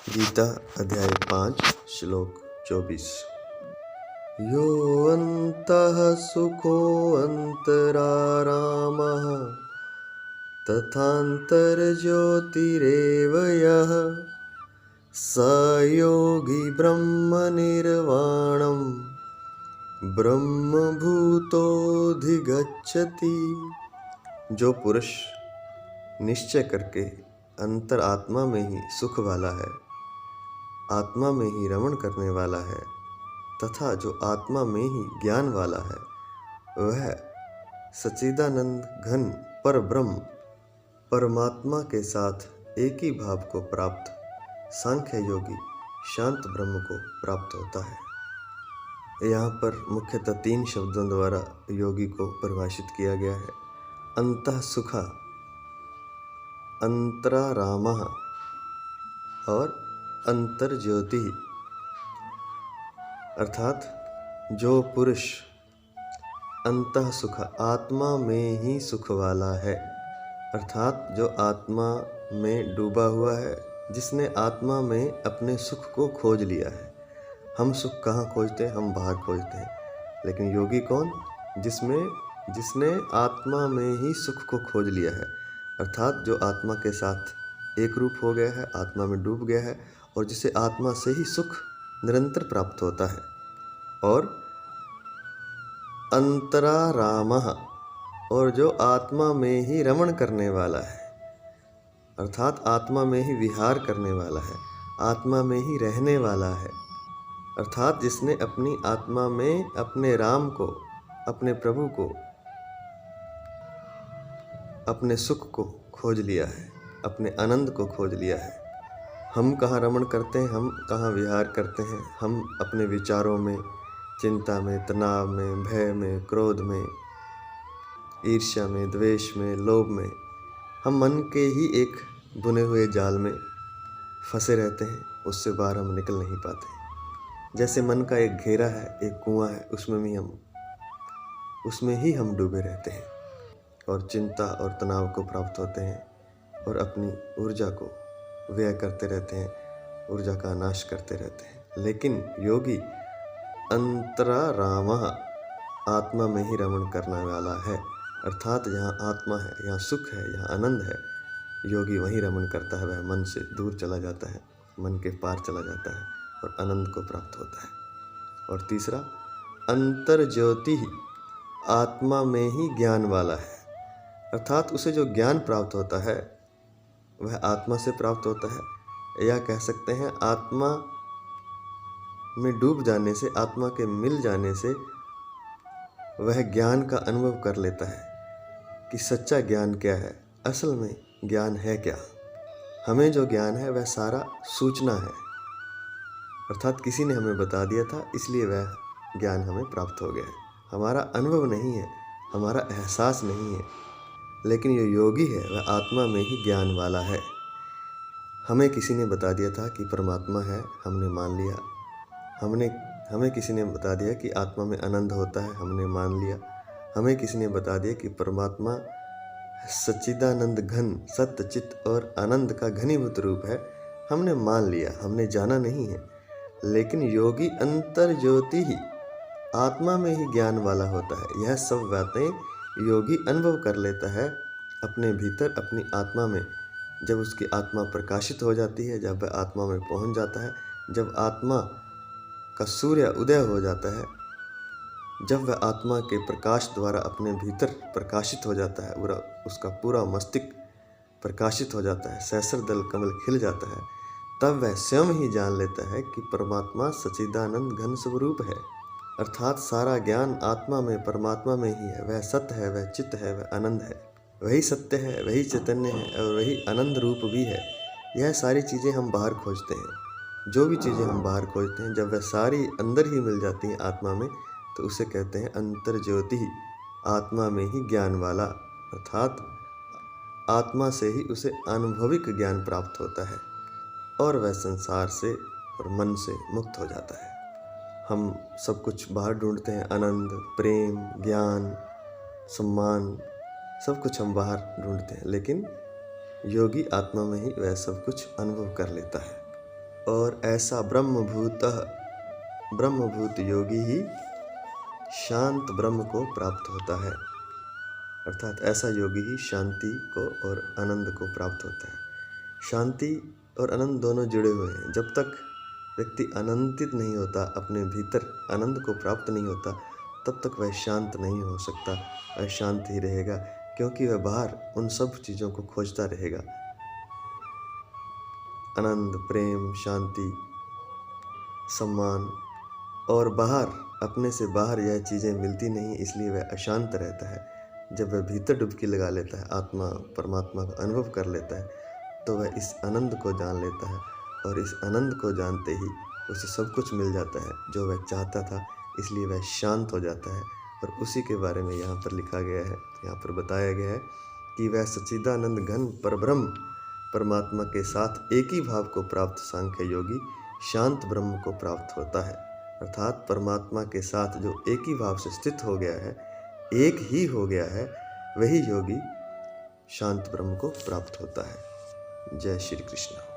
गीता अध्याय 5 श्लोक 24। यो अन्तः सुखोऽन्तरारामः तथान्तर्ज्योतिरेव यः स योगी ब्रह्मनिर्वाणं ब्रह्मभूतोऽधिगच्छति। जो पुरुष निश्चय करके अंतर आत्मा में ही सुख वाला है, आत्मा में ही रमण करने वाला है तथा जो आत्मा में ही ज्ञान वाला है, वह सच्चिदानंद घन पर ब्रह्म परमात्मा के साथ एक ही भाव को प्राप्त सांख्य योगी शांत ब्रह्म को प्राप्त होता है। यहाँ पर मुख्यतः 3 शब्दों द्वारा योगी को परिभाषित किया गया है। अंतः सुखा, अंतरारामः और अंतर्ज्योति। अर्थात जो पुरुष अंतः सुख आत्मा में ही सुख वाला है, अर्थात जो आत्मा में डूबा हुआ है, जिसने आत्मा में अपने सुख को खोज लिया है। हम सुख कहाँ खोजते हैं? हम बाहर खोजते हैं, लेकिन योगी कौन? जिसने आत्मा में ही सुख को खोज लिया है, अर्थात जो आत्मा के साथ एक रूप हो गया है, आत्मा में डूब गया है और जिसे आत्मा से ही सुख निरंतर प्राप्त होता है। और अंतरारामः, और जो आत्मा में ही रमण करने वाला है, अर्थात आत्मा में ही विहार करने वाला है, आत्मा में ही रहने वाला है, अर्थात जिसने अपनी आत्मा में अपने राम को, अपने प्रभु को, अपने सुख को खोज लिया है, अपने आनंद को खोज लिया है। हम कहाँ रमण करते हैं? हम कहाँ विहार करते हैं? हम अपने विचारों में, चिंता में, तनाव में, भय में, क्रोध में, ईर्ष्या में, द्वेष में, लोभ में, हम मन के ही एक बुने हुए जाल में फंसे रहते हैं। उससे बाहर हम निकल नहीं पाते। जैसे मन का एक घेरा है, एक कुआं है, उसमें ही हम डूबे रहते हैं और चिंता और तनाव को प्राप्त होते हैं और अपनी ऊर्जा को व्यय करते रहते हैं, ऊर्जा का नाश करते रहते हैं। लेकिन योगी अंतरारामः, आत्मा में ही रमण करने वाला है, अर्थात जहाँ आत्मा है, यहाँ सुख है, यहाँ आनंद है, योगी वहीं रमण करता है। वह मन से दूर चला जाता है, मन के पार चला जाता है और आनंद को प्राप्त होता है। और तीसरा, अंतर्ज्योति, आत्मा में ही ज्ञान वाला है, अर्थात उसे जो ज्ञान प्राप्त होता है वह आत्मा से प्राप्त होता है, या कह सकते हैं आत्मा में डूब जाने से, आत्मा के मिल जाने से वह ज्ञान का अनुभव कर लेता है कि सच्चा ज्ञान क्या है, असल में ज्ञान है क्या। हमें जो ज्ञान है वह सारा सूचना है, अर्थात किसी ने हमें बता दिया था, इसलिए वह ज्ञान हमें प्राप्त हो गया है। हमारा अनुभव नहीं है, हमारा एहसास नहीं है। लेकिन जो योगी है वह आत्मा में ही ज्ञान वाला है। हमें किसी ने बता दिया था कि परमात्मा है, हमने मान लिया। हमें किसी ने बता दिया कि आत्मा में आनंद होता है, हमने मान लिया। हमें किसी ने बता दिया कि परमात्मा सच्चिदानंद घन सत्य चित्त और आनंद का घनीभूत रूप है, हमने मान लिया, हमने जाना नहीं है। लेकिन योगी अंतर्ज्योति ही, आत्मा में ही ज्ञान वाला होता है। यह सब बातें योगी अनुभव कर लेता है अपने भीतर, अपनी आत्मा में। जब उसकी आत्मा प्रकाशित हो जाती है, जब वह आत्मा में पहुंच जाता है, जब आत्मा का सूर्य उदय हो जाता है, जब वह आत्मा के प्रकाश द्वारा अपने भीतर प्रकाशित हो जाता है, उसका पूरा मस्तिष्क प्रकाशित हो जाता है, सहस्र दल कमल खिल जाता है, तब वह स्वयं ही जान लेता है कि परमात्मा सच्चिदानंद घन स्वरूप है। अर्थात सारा ज्ञान आत्मा में, परमात्मा में ही है। वह सत्य है, वह चित्त है, वह आनंद है। वही सत्य है, वही चैतन्य है और वही आनंद रूप भी है। यह सारी चीज़ें हम बाहर खोजते हैं। जो भी चीज़ें हम बाहर खोजते हैं, जब वह सारी अंदर ही मिल जाती हैं आत्मा में, तो उसे कहते हैं अंतर्ज्योति, आत्मा में ही ज्ञान वाला। अर्थात आत्मा से ही उसे अनुभविक ज्ञान प्राप्त होता है और वह संसार से और मन से मुक्त हो जाता है। हम सब कुछ बाहर ढूंढते हैं, आनंद, प्रेम, ज्ञान, सम्मान, सब कुछ हम बाहर ढूंढते हैं, लेकिन योगी आत्मा में ही वह सब कुछ अनुभव कर लेता है। और ऐसा ब्रह्मभूत योगी ही शांत ब्रह्म को प्राप्त होता है। अर्थात ऐसा योगी ही शांति को और आनंद को प्राप्त होता है। शांति और आनंद दोनों जुड़े हुए हैं। जब तक व्यक्ति आनंदित नहीं होता, अपने भीतर आनंद को प्राप्त नहीं होता, तब तक वह शांत नहीं हो सकता। वह शांत ही रहेगा, क्योंकि वह बाहर उन सब चीज़ों को खोजता रहेगा। आनंद, प्रेम, शांति, सम्मान, और बाहर, अपने से बाहर यह चीज़ें मिलती नहीं, इसलिए वह अशांत रहता है। जब वह भीतर डुबकी लगा लेता है, आत्मा परमात्मा का अनुभव कर लेता है, तो वह इस आनंद को जान लेता है, और इस आनंद को जानते ही उसे सब कुछ मिल जाता है जो वह चाहता था। इसलिए वह शांत हो जाता है। और उसी के बारे में यहाँ पर लिखा गया है, यहाँ पर बताया गया है कि वह सच्चिदानंद घन परब्रह्म परमात्मा के साथ एक ही भाव को प्राप्त सांख्य योगी शांत ब्रह्म को प्राप्त होता है। अर्थात परमात्मा के साथ जो एक ही भाव से स्थित हो गया है, एक ही हो गया है, वही योगी शांत ब्रह्म को प्राप्त होता है। जय श्री कृष्ण।